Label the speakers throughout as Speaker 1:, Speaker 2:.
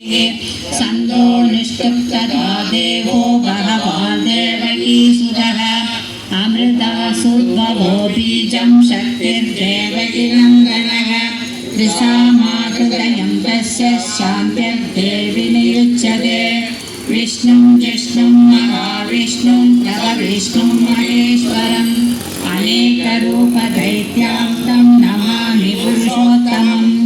Speaker 1: सन्दो निष्टुप्तदा देवो भगवान् देवकीसुतः अमृतासुद्भवो बीजं शक्तिर्देवकी नन्दनः त्रिसामाहृदयं तस्य शान्तिर्देवि नियुज्यते विष्णुं जिष्णुं महाविष्णुं तव विष्णुं महेश्वरम् अनेकरूपदैत्यान्तं नमामि पुरुषोत्तमम्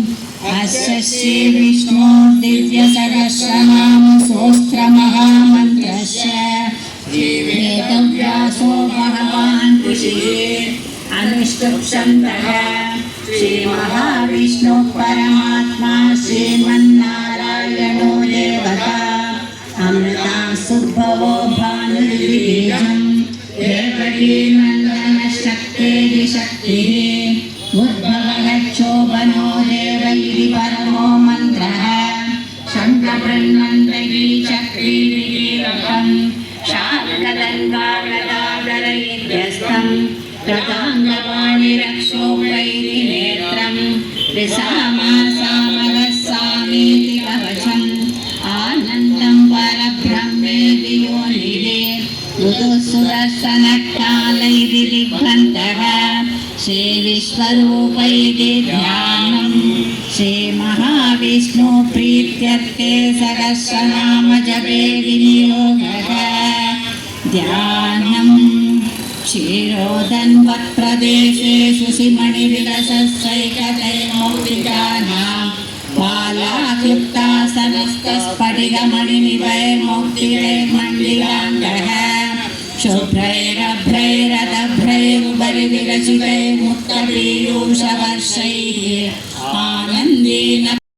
Speaker 1: अस्य श्री विष्णु दिव्य सहस्रनाम स्तोत्रमहामन्त्रस्य वेदव्यासो भगवान् ऋषिः अनुष्टुप्छन्दः श्री महाविष्णु परमात्मा श्रीमन्नारायणो देवता अमृतासुद्भवो भानुर्बीजं देवकी नन्दनशक्तिः उद्भवगच्छोभनो देव इति परमो मन्त्रः शङ्खबृह्मन्त्री चक्रीविकीरकं शार्ङ्गदङ्गागदाधरैर्यस्तं कृताङ्गवाणिरक्षोभैर्नेत्रं त्रिसामासामगस्सामीति कवचम् आनन्दं परब्रह्मेति योनिः ऋतुसुरसनकालैति दिग्भन्तः श्री विश्वरूपैति ध्यानं श्री महाविष्णु प्रीत्यर्थे सहस्रनाम जपे विनियोगः ध्यानं क्षीरोदन्वत्प्रदेशेषु श्रीमणिविलसस्यैकदैर्मौक्तिकानां बालाक्लुप्तासनस्तस्फटिकमणिनिभैर्मौक्तिकैर्मण्डिलाङ्गः शुभ्रैरभ्रैरदभ्रैरुपरि विरचितैर्मुक्तपीयूषवर्षैः आनन्देन